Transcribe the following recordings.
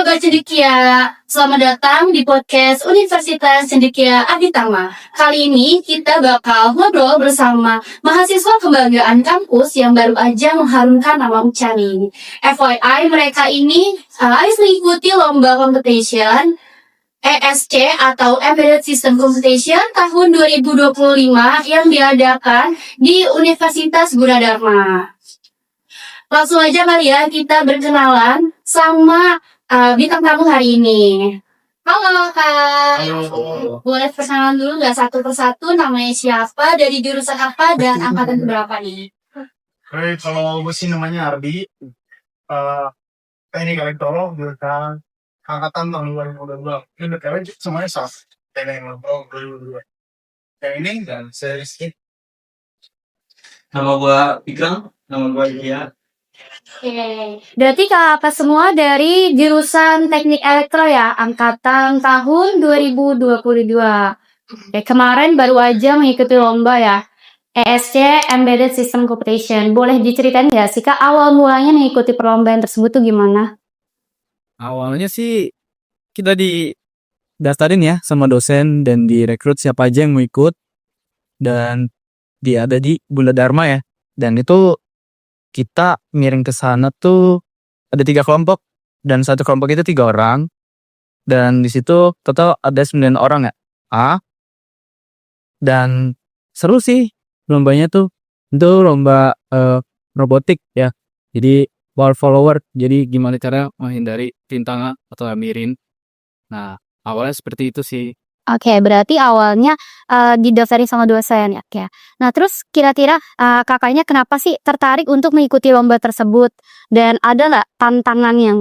Sobat Cendekia, selamat datang di podcast Universitas Cendekia Aditama. Kali ini kita bakal ngobrol bersama mahasiswa kebanggaan kampus yang baru aja mengharumkan nama Ucani. FYI, mereka ini habis mengikuti lomba competition ESC atau Embedded System Competition tahun 2025 yang diadakan di Universitas Gunadarma. Langsung aja kali ya kita berkenalan sama bintang tamu hari ini. Halo Kak. Halo. Boleh perkenalan dulu nggak satu persatu, namanya siapa, dari jurusan apa, dan angkatan berapa nih? Oke, kalau gue sih namanya Ardi. Teknik elektro, jurusan angkatan tahun 2022. Ini udah keren semuanya sama. Teknik elektro 2022. Yang ini dan saya Rizky. Nama gua Ikram, nama gua Ilya. Oke, berarti Kakak semua dari jurusan Teknik Elektro ya, angkatan tahun 2022. Kemarin baru aja mengikuti lomba ya, ESC Embedded System Competition. Boleh diceritain nggak sih Kak, awal mulanya mengikuti perlombaan tersebut tuh gimana? Awalnya sih kita didaftarin ya sama dosen dan direkrut siapa aja yang mau ikut, dan dia ada di Gunadarma ya, dan itu kita miring ke sana tuh ada 3 kelompok dan satu kelompok itu 3 orang, dan di situ total ada 9 orang ya. Dan seru sih lombanya tuh. Itu lomba robotik ya. Jadi wall follower. Jadi gimana cara menghindari rintangan atau miring. Nah, awalnya seperti itu sih. Oke, berarti awalnya didaftarin sama dosen ya. Oke. Nah, terus kira-kira kakaknya kenapa sih tertarik untuk mengikuti lomba tersebut? Dan ada nggak tantangan yang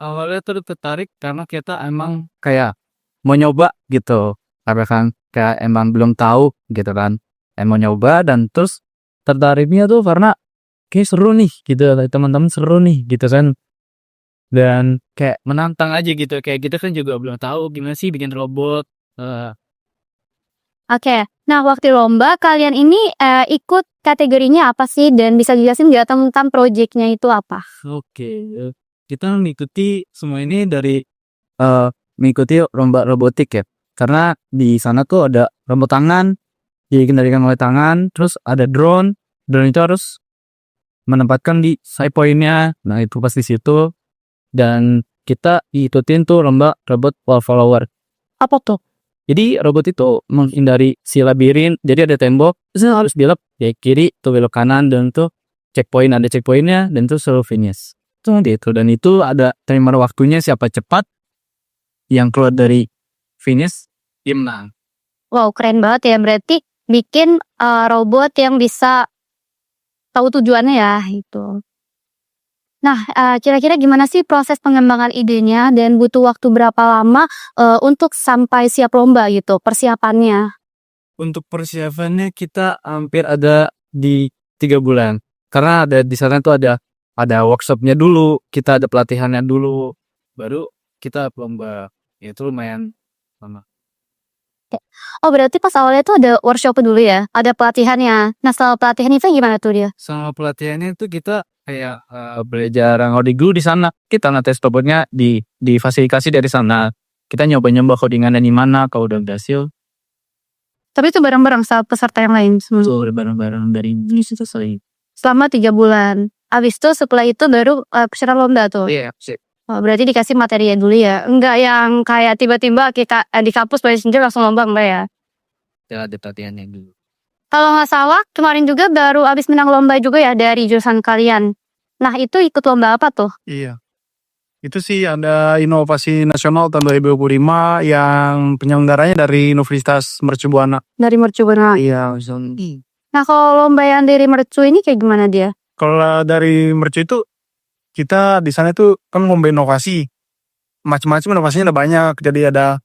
Awalnya tuh tertarik karena kita emang kayak mau nyoba gitu. Karena kan kayak emang belum tahu gitu kan. Mau nyoba, dan terus tertariknya tuh karena kayak seru nih gitu. Teman-teman seru nih gitu kan. Dan kayak menantang aja gitu. Kayak kita kan juga belum tahu gimana sih bikin robot. Oke. Nah, waktu lomba kalian ini ikut kategorinya apa sih? Dan bisa dijelasin nggak tentang proyeknya itu apa? Oke. Kita mengikuti semua ini dari mengikuti lomba robotik ya. Karena di sana tuh ada robot tangan, dikendalikan oleh tangan. Terus ada drone. Drone itu harus menempatkan di side point-nya. Nah, itu pas di situ. Dan kita ikutin tuh lomba robot wall follower. Apa tuh? Jadi robot itu menghindari si labirin. Jadi ada tembok, terus harus belok ya kiri, tuh belok kanan, dan tuh checkpoint, ada checkpointnya, dan tuh selalu finish. Tuh gitu. Dan itu ada timer waktunya, siapa cepat yang keluar dari finish dia menang. Wow, keren banget ya. Berarti bikin robot yang bisa tahu tujuannya ya itu. Nah, kira-kira gimana sih proses pengembangan idenya dan butuh waktu berapa lama untuk sampai siap lomba gitu, persiapannya? Untuk persiapannya kita hampir ada di 3 bulan. Karena ada di sana tuh ada workshopnya dulu, kita ada pelatihannya dulu, baru kita lomba. Itu lumayan lama. Oh, berarti pas awalnya tuh ada workshop dulu ya, ada pelatihannya. Nah, setelah pelatihan itu gimana tuh dia? Sama pelatihannya itu kita kayak belajar ngoding dulu di sana. Kita ngetes robotnya difasilitasi dari sana. Kita nyoba-nyoba codingannya di mana, kalau udah berhasil. Tapi itu bareng-bareng sama peserta yang lain semua. So, bareng-bareng dari Indonesia selesai. Selama 3 bulan. Habis itu setelah itu baru peserta lomba tuh. Iya, sip. Oh, berarti dikasih materinya dulu ya. Enggak yang kayak tiba-tiba kita di kampus belajar sendiri langsung lomba, enggak ya. Ya, ada pelatihannya dulu. Kalau nggak salah kemarin juga baru habis menang lomba juga ya dari jurusan kalian. Nah, itu ikut lomba apa tuh? Iya. Itu sih ada inovasi nasional tahun 2025 yang penyelenggaranya dari Universitas Mercu Buana. Dari Mercu Buana. Iya. Nah, kalau lomba yang dari Mercu ini kayak gimana dia? Kalau dari Mercu itu kita di sana itu kan lomba inovasi. Macam-macam inovasinya ada banyak. Jadi ada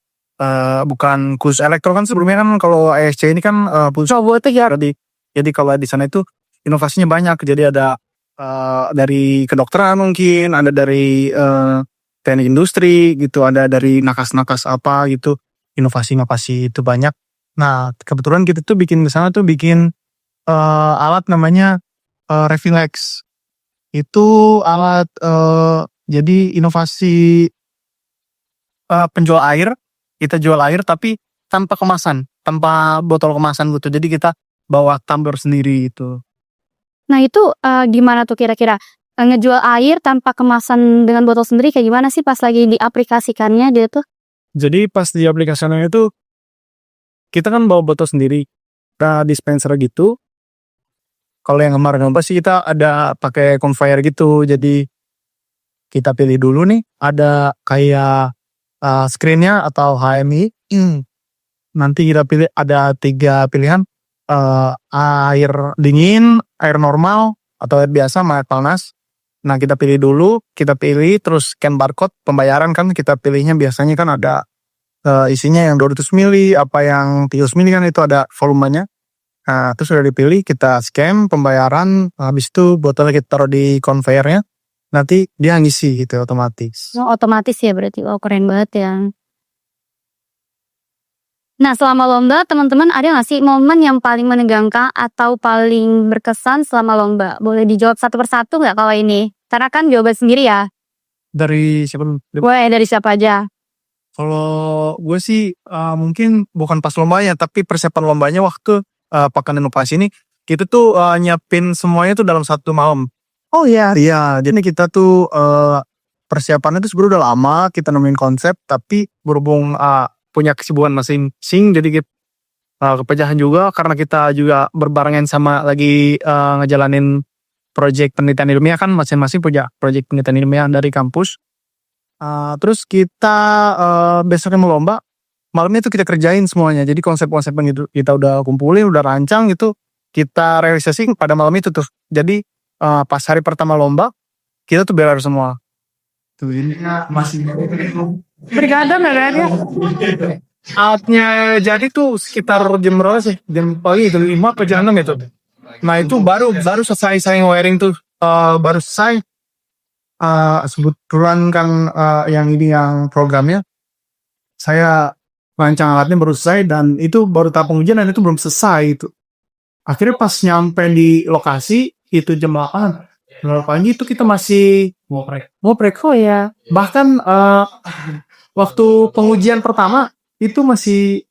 bukan khusus elektro kan sebelumnya kan kalau ESC ini kan khusus robotik ya. Jadi kalau di sana itu inovasinya banyak. Jadi ada dari kedokteran mungkin, ada dari teknik industri gitu, ada dari nakas-nakas apa gitu. Inovasi-inovasi itu banyak. Nah, kebetulan kita tuh bikin di sana tuh bikin alat namanya Refilex. Itu alat Jadi inovasi penjual air, kita jual air tapi tanpa kemasan, tanpa botol kemasan gitu. Jadi kita bawa tumbler sendiri itu. Nah itu gimana tuh kira-kira? Ngejual air tanpa kemasan dengan botol sendiri kayak gimana sih pas lagi diaplikasikannya dia tuh? Jadi pas di aplikasinya itu kita kan bawa botol sendiri, dispenser gitu. Kalau yang kemarin sih kita ada pakai conveyor gitu. Jadi kita pilih dulu nih, ada kayak screen-nya atau HMI. Nanti kita pilih ada 3 pilihan, air dingin, air normal, atau air biasa sama air panas. Nah kita pilih dulu, kita pilih terus scan barcode pembayaran kan kita pilihnya biasanya kan ada isinya yang 200 mili, apa yang 300 mili kan itu ada volumenya. Nah terus sudah dipilih, kita scan pembayaran, habis itu botolnya kita taruh di conveyornya, nanti dia ngisi gitu otomatis. Oh, otomatis ya berarti. Oh keren banget ya. Nah selama lomba teman-teman ada nggak sih momen yang paling menegangkan atau paling berkesan selama lomba? Boleh dijawab satu persatu nggak kalau ini? Karena kan jawaban sendiri ya. Dari siapa? Boleh dari siapa aja. Kalau gue sih mungkin bukan pas lombanya, tapi persiapan lombanya waktu Pekan Inovasi ini kita tuh nyiapin semuanya tuh dalam 1 malam. Oh iya. Iya, jadi kita tuh persiapannya tuh sebenarnya udah lama kita nemuin konsep, tapi berhubung punya kesibukan masing-masing, jadi kita kepecahan juga karena kita juga berbarengan sama lagi ngejalanin proyek penelitian ilmiah kan, masing-masing punya proyek penelitian ilmiah dari kampus. Terus kita besoknya mau lomba, malamnya itu kita kerjain semuanya. Jadi konsep-konsep yang kita udah kumpulin, udah rancang gitu, kita realisasi pada malam itu tuh. Jadi pas hari pertama lomba, kita tuh beres semua. Tuh ini masih bergadang ya. Alatnya jadi tuh sekitar jam berapa sih? Jam pagi itu 5 atau jam 6 itu. Nah itu baru selesai saya wiring tuh, baru selesai. Kebetulan kan yang ini yang programnya saya rancang alatnya baru selesai dan itu baru tahap pengujian dan itu belum selesai itu. Akhirnya pas nyampe di lokasi itu jam 8 pagi itu kita masih ngoprek. Oh ya. Bahkan waktu pengujian pertama itu masih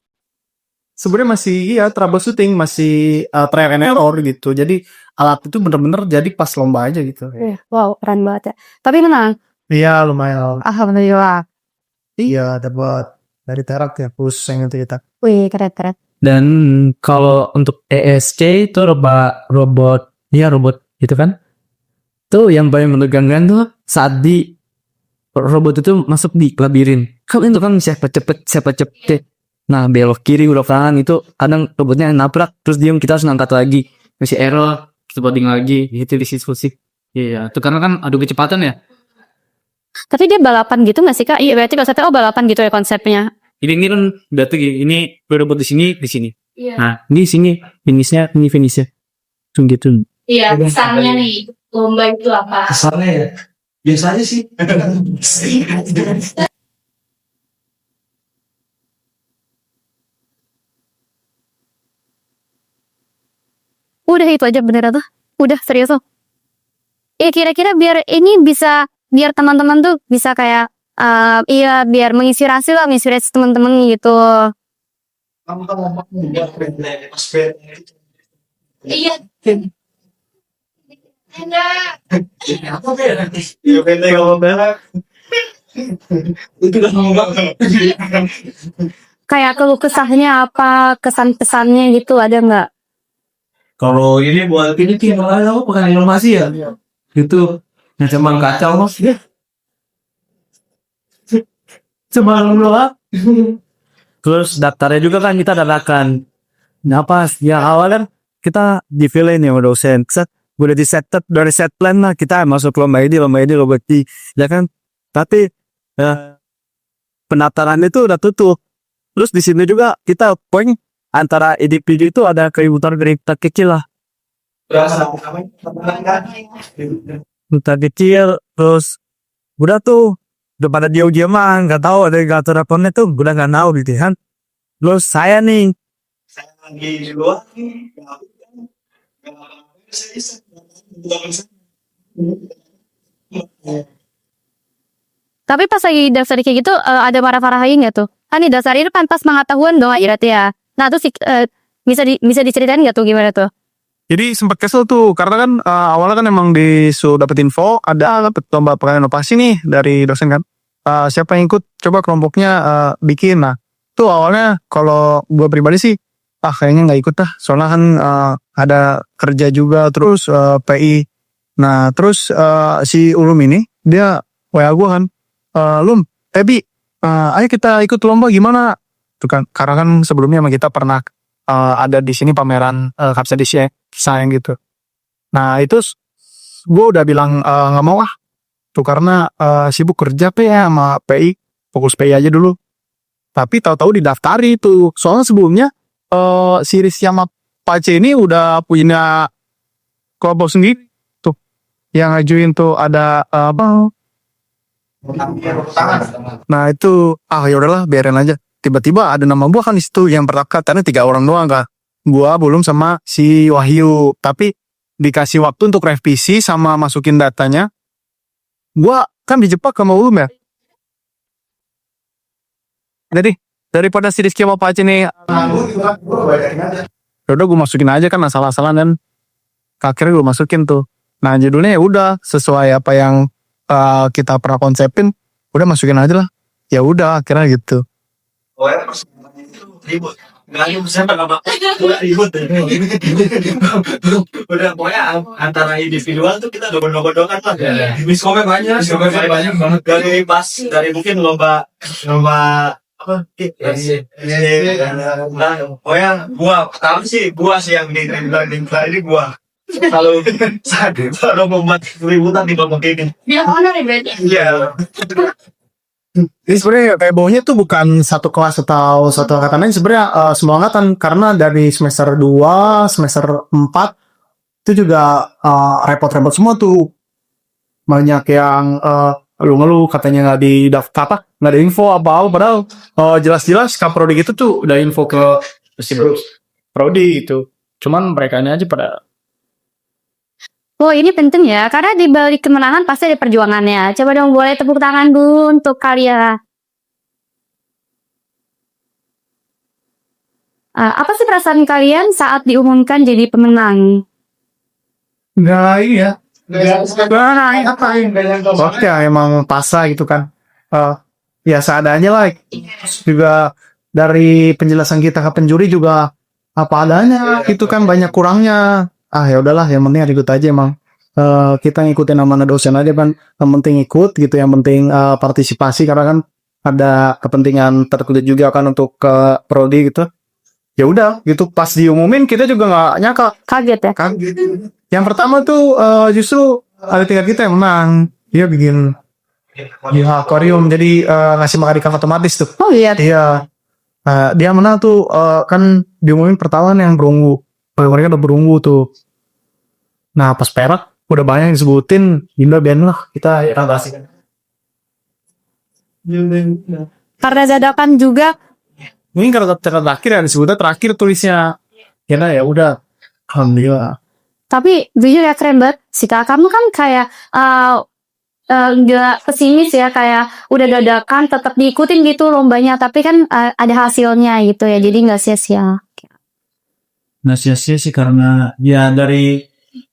sebenarnya masih troubleshooting, masih trial and error gitu. Jadi alat itu bener-bener jadi pas lomba aja gitu. Wow keren banget ya. Tapi menang. Iya lumayan. Alhamdulillah. Iya dapat dari Terak ya khusus yang itu kita. Wih keren. Dan kalau untuk ESC itu robot itu kan. Tuh yang paling menegangkan tuh saat robot itu masuk di labirin. Kan itu kan siapa cepet. Nah belok kiri belok kanan itu kadang robotnya nabrak terus diam, kita harus ngangkat lagi, masih error, kita banding lagi, itu diskusi. Iya, itu karena kan adu kecepatan ya. Tapi dia balapan gitu nggak sih kak? Iya berarti konsepnya balapan gitu ya konsepnya. Ini kan berarti ini robot di sini. Iya. Nah di sini finishnya. Tuh gitu. Iya, kesannya nih lomba itu apa? Kesannya ya biasa aja sih. Udah itu aja beneran tuh. Udah serius tuh. Kira-kira biar teman-teman tuh bisa kayak biar menginspirasi teman-teman gitu. Kamu kan ngomong pas Iya. apa beda? Iya beda kalau beda. Itu udah lama banget. Kayak keluh kesahnya apa, kesan-pesannya gitu ada nggak? Kalau ini buat ini tim malah Pekan Inovasi ya. Itu yang cuman kacau mas. Cuman doang. Terus daftarnya juga kan kita dadakan. Nah pas yang awal kan kita di-fill-in ya sama dosen. Udah dari set plan lah kita masuk lomba ini ya kan. Tapi pendaftaran itu udah tutup. Terus di sini juga kita poin antara individu itu ada keributan kecil lah. Keributan kecil terus udah tuh udah pada diam-diaman, nggak tahu ada gator rapornya tuh udah nggak tahu gitu kan. Terus saya lagi di luar nih, Tapi pas lagi daftar kayak gitu ada marah-marahin nggak tuh? Kan di daftar itu kan pas pengetahuan dong berarti ya. Nah terus bisa diceritain nggak tuh gimana tuh? Jadi sempat kesel tuh karena kan awalnya kan emang disuruh dapet info ada lomba pekan inovasi nih dari dosen kan. Siapa yang ikut coba kelompoknya bikin. Nah tuh awalnya kalau gue pribadi sih kayaknya nggak ikut dah soalnya kan ada kerja juga terus PI. Nah terus si Ulum ini dia WA gue kan, Lum, Bi, ayo kita ikut lomba gimana? Tuh kan karena kan sebelumnya emang kita pernah ada di sini pameran Kapsadis ya, sayang gitu. Nah itu gue udah bilang nggak mau tuh karena sibuk kerja ya sama PI, fokus PI aja dulu. Tapi tahu-tahu didaftari tuh, soalnya sebelumnya si Rizky sama Pace ini udah punya kelompok sendiri tuh, yang ngajuin tuh ada apa? Nah itu ya udahlah biarin aja. Tiba-tiba ada nama gua kan di situ yang terdaftar, karena 3 orang doang kan. Gua belum sama si Wahyu, tapi dikasih waktu untuk revisi sama masukin datanya. Gua kan dijebak sama Ulum ya. Jadi daripada si Rizky sama Pace nih, udah gue masukin aja kan asal-asalan dan akhirnya gue masukin tuh. Nah judulnya ya udah sesuai apa yang kita pernah konsepin, udah masukin aja lah. Ya udah akhirnya gitu. Oh ya, ribut. Nggak ribut siapa nama? Udah ribut deh. Udah pokoknya antara individual tuh kita dobel-dobel-dobelan lah. Miskomnya banyak banget. Dari mungkin lomba apa? Nah, pokoknya gua sih yang di ini gua. Kalau membuat keributan di bawah ini. Dia honor ya berarti. Iya. Ini sebenarnya hebohnya tuh bukan satu kelas atau satu angkatan lain, sebenarnya semua angkatan, karena dari semester 2, semester 4 itu juga repot-repot semua tuh. Banyak yang ngeluh katanya nggak didaftar nggak ada info apa-apa, padahal jelas-jelas Kaprodi gitu tuh udah info ke si Prodi gitu. Cuman mereka ini aja pada. Oh ini penting ya, karena di balik kemenangan pasti ada perjuangannya. Coba dong boleh tepuk tangan dulu untuk kalian. Apa sih perasaan kalian saat diumumkan jadi pemenang? Nah iya. Oke, emang pasah gitu kan. Ya seadanya lah. Juga dari penjelasan kita ke penjuri juga apa adanya. Itu kan banyak kurangnya. Ya udahlah, yang penting ikut aja emang. Kita ngikutin amanah dosen aja kan. Yang penting ikut gitu, yang penting partisipasi karena kan ada kepentingan tertentu juga kan untuk ke prodi gitu. Ya udah gitu, pas diumumin kita juga nggak nyangka. Kaget ya? Kaget. Yang pertama tuh justru ada 3 kita yang menang. Dia bikin akuarium, jadi ngasih makan ikan otomatis tuh. Oh iya. Iya. Dia menang tuh kan diumumin pertama yang berunggu. Mereka udah berunggu tuh. Nah pas perak udah banyak yang disebutin. Dinda biarin lah kita rotasikan. Karena dadakan juga. Mungkin karena terakhir ya disebutnya terakhir tulisnya. Ya udah. Alhamdulillah. Tapi jujur ya keren banget. Si kakak kamu kan kayak nggak pesimis ya, kayak udah dadakan tetap diikutin gitu lombanya, tapi kan ada hasilnya gitu ya, jadi nggak sia-sia. Nah sia-sia sih karena ya dari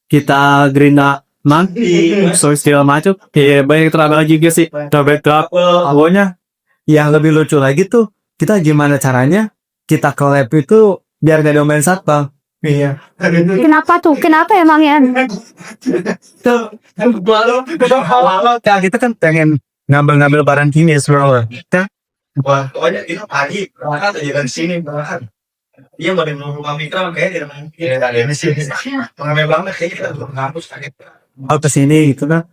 kita gerinda nanti so segala macam ya banyak trouble juga sih, trouble pokoknya yang lebih lucu lagi tuh kita gimana caranya kita collab itu biar gak domain satpam. Iya. Kenapa tuh? Kenapa emangnya? Kita kan pengen ngambil barang kimia sebenarnya. Pokoknya itu pagi kan dari sini bahkan dia mau rumah mitra kayak dari sini mengambil banget kayak kita belum ngampus kaget Ke sini gitu kan.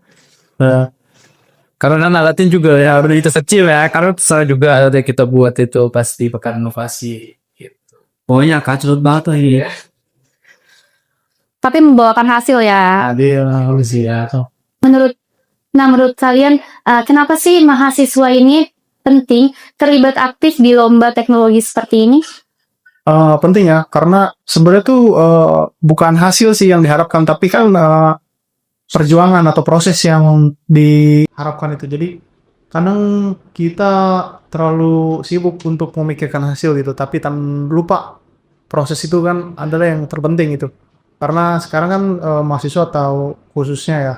Karena alatnya juga ya udah itu kecil ya, karena saya juga ada kita buat itu pasti pekan inovasi gitu. Pokoknya kacau banget lah ini. Tapi membawakan hasil ya. Adil sih ya. Menurut kalian kenapa sih mahasiswa ini penting terlibat aktif di lomba teknologi seperti ini? Penting ya, karena sebenarnya tuh bukan hasil sih yang diharapkan, tapi kan perjuangan atau proses yang diharapkan itu. Jadi kadang kita terlalu sibuk untuk memikirkan hasil gitu, tapi lupa proses itu kan adalah yang terpenting itu. Karena sekarang kan mahasiswa atau khususnya ya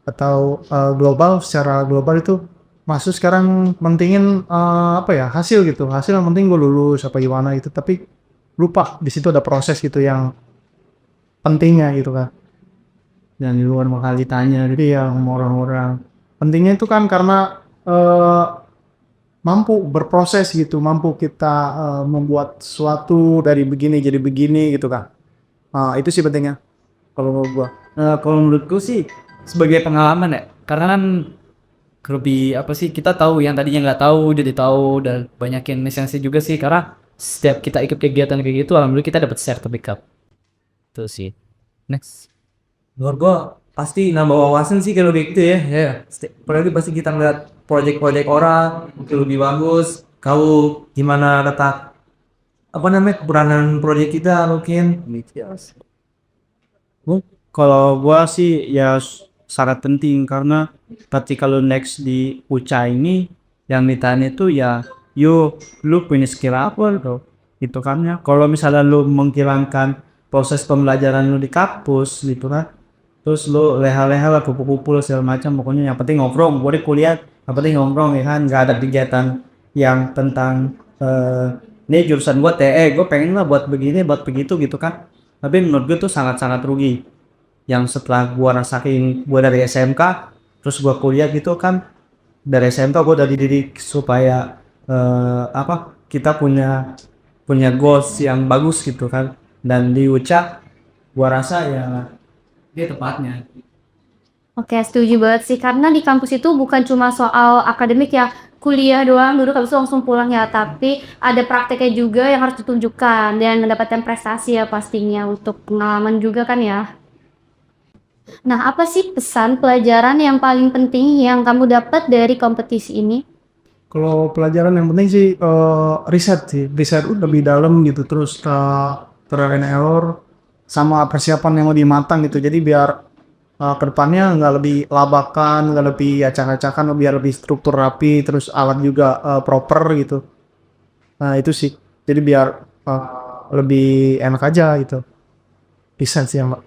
atau global, secara global itu mahasiswa sekarang mentingin apa ya, hasil gitu. Hasil yang penting gue lulus apa gimana gitu, tapi lupa di situ ada proses gitu yang pentingnya gitu kan. Dan di luar bakal ditanya gitu. Jadi yang orang-orang pentingnya itu kan karena mampu berproses gitu, mampu kita membuat sesuatu dari begini jadi begini gitu kan. Itu sih pentingnya kalau menurut gua. Kalau menurutku sih sebagai pengalaman ya, karena kan lebih apa sih, kita tahu yang tadinya nggak tahu jadi tahu, dan banyakin lisensi juga sih, karena setiap kita ikut kegiatan kayak gitu alhamdulillah kita dapat sertifikat itu sih. Next. Menurut gua pasti nambah wawasan sih kalau kayak gitu ya. Ya, apalagi pasti kita ngeliat proyek-proyek orang itu lebih bagus. Kau gimana letak apa namanya keperanan proyek kita mungkin. Kalau gua sih ya sangat penting, karena ketika lu next di UCA ini yang ditanya itu ya lu punya skill apa tuh itu kan ya. Kalau misalnya lu menghilangkan proses pembelajaran lu di kampus gitu kan, terus lu leha-leha lah kumpul-kumpul segala macam, pokoknya yang penting nongkrong. Gue di kuliah yang penting nongkrong ya kan, nggak ada kegiatan yang tentang ini jurusan gue TE, gue pengen lah buat begini buat begitu gitu kan. Tapi menurut gue tuh sangat-sangat rugi. Yang setelah gue rasain, gue dari SMK terus gue kuliah gitu kan, dari SMK gue udah dididik supaya kita punya goals yang bagus gitu kan, dan di UCA gue rasa ya dia tepatnya. Oke, setuju banget sih, karena di kampus itu bukan cuma soal akademik ya, kuliah doang duduk habis itu langsung pulang ya, tapi ada prakteknya juga yang harus ditunjukkan dan mendapatkan prestasi ya pastinya, untuk pengalaman juga kan ya. Nah, apa sih pesan pelajaran yang paling penting yang kamu dapat dari kompetisi ini? Kalau pelajaran yang penting sih riset lebih dalam gitu, terus trial and error sama persiapan yang lebih matang gitu. Jadi biar kedepannya nggak lebih labakan, nggak lebih acak-acakan, biar lebih struktur rapi, terus alat juga proper gitu. Nah itu sih, jadi biar lebih enak aja gitu. Riset sih yang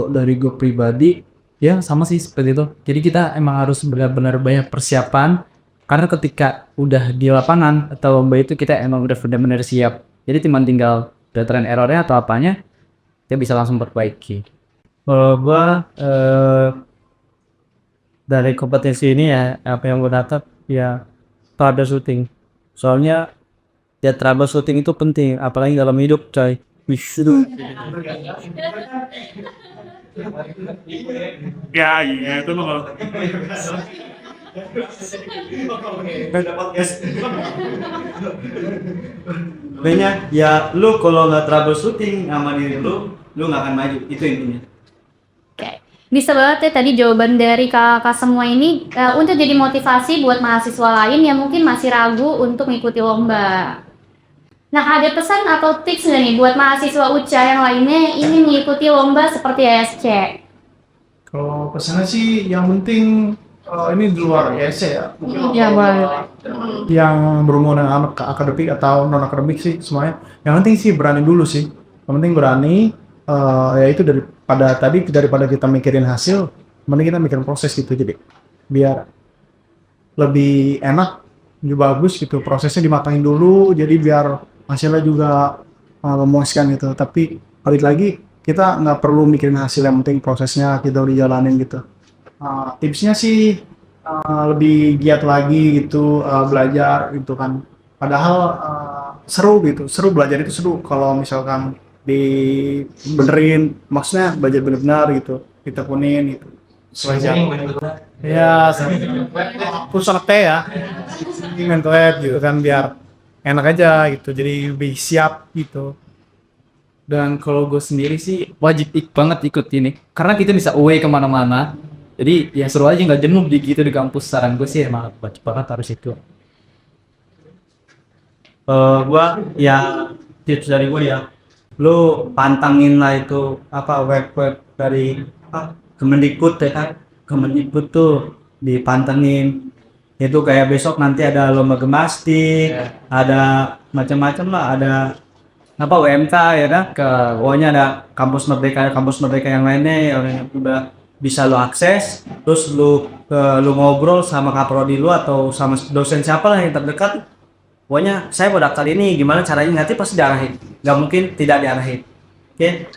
Dari gue pribadi ya sama sih seperti itu. Jadi kita emang harus benar-benar banyak persiapan, karena ketika udah di lapangan atau lomba itu kita emang udah benar-benar siap. Jadi cuma tinggal trial errornya atau apanya kita bisa langsung perbaiki. Kalau gue dari kompetisi ini ya, apa yang gue dapat ya troubleshooting. Soalnya ya troubleshooting itu penting, apalagi dalam hidup coy. ya itu loh. Intinya ya lu kalau nggak troubleshooting sama diri lu nggak akan maju, itu intinya. Oke, bisa banget ya tadi jawaban dari kakak semua ini untuk jadi motivasi buat mahasiswa lain yang mungkin masih ragu untuk mengikuti lomba. Nah, ada pesan atau tips nggak nih buat mahasiswa UCA yang lainnya ingin mengikuti lomba seperti ESC? Kalau pesannya sih yang penting ini di luar ESC ya. Ya, boleh. Yang berhubungan dengan akademik atau non akademik sih semuanya. Yang penting sih berani dulu sih. Yang penting berani, ya itu daripada kita mikirin hasil, mending kita mikirin proses gitu, jadi biar lebih enak, lebih bagus gitu, prosesnya dimatangin dulu, jadi biar hasilnya juga memuaskan gitu. Tapi balik lagi kita nggak perlu mikirin hasil, yang penting prosesnya kita udah jalanin gitu. Tipsnya sih lebih giat lagi gitu, belajar gitu kan. Padahal seru gitu, seru belajar itu seru kalau misalkan dibenerin, maksudnya belajar benar-benar gitu, ditekunin gitu. Ya, terus anak teh ya, mentoet gitu kan, biar enak aja gitu, jadi lebih siap gitu. Dan kalau gue sendiri sih wajib banget ikut ini, karena kita bisa away kemana-mana. Jadi ya seru aja, nggak jenuh gitu di kampus. Saran gue sih emang wajib banget harus ikut. Gua ya tips dari gue ya, lu pantangin lah itu apa web dari Kemendikbud ya kan. Kemendikbud tuh dipantengin. Itu kayak besok nanti ada lomba gemastik, ada macam-macam lah, ada apa UMK ya kan, pokoknya ada kampus merdeka yang lainnya yang udah bisa lo akses, terus lu ngobrol sama kaprodi lu atau sama dosen siapa lah yang terdekat. Pokoknya saya mau daftar ini, gimana caranya, nanti pasti diarahin, nggak mungkin tidak diarahin. Oke,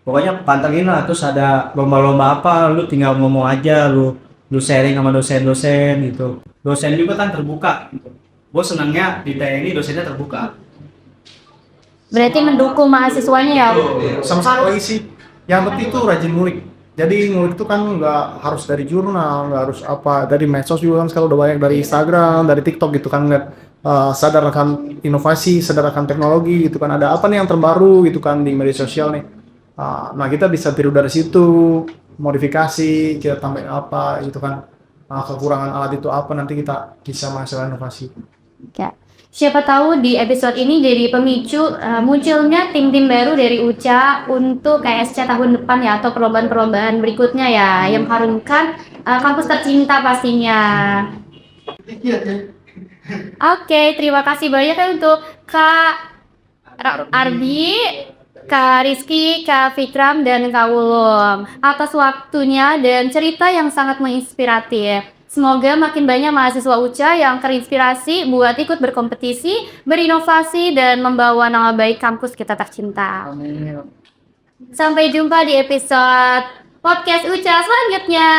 pokoknya pantengin lah. Terus ada lomba-lomba apa, lu tinggal ngomong aja, lu sharing sama dosen-dosen gitu. Dosen juga kan terbuka gitu. Gue senangnya di TNI dosennya terbuka. Berarti mendukung mahasiswanya ya. Sama-sama lagi sih. Yang penting tuh rajin ngulik. Jadi ngulik itu kan nggak harus dari jurnal, nggak harus apa, dari medsos juga kan sekarang udah banyak, dari Instagram, dari TikTok gitu kan, ngeliat sadar akan inovasi, sadar akan teknologi gitu kan, ada apa nih yang terbaru gitu kan di media sosial nih. Nah kita bisa tiru dari situ, modifikasi, kita tambahin apa gitu kan, kekurangan alat itu apa, nanti kita bisa menghasilkan inovasi. Ya. Siapa tahu di episode ini jadi pemicu munculnya tim-tim baru dari UCA untuk KSC tahun depan ya, atau perlombaan-perlombaan berikutnya ya, yang mengharumkan kampus tercinta pastinya. Oke, terima kasih banyak ya untuk Kak Ardi, Kak Rizky, Kak Fikram, dan Kak Wulum atas waktunya dan cerita yang sangat menginspiratif. Semoga makin banyak mahasiswa UCA yang terinspirasi buat ikut berkompetisi, berinovasi, dan membawa nama baik kampus kita tercinta. Sampai jumpa di episode podcast UCA selanjutnya.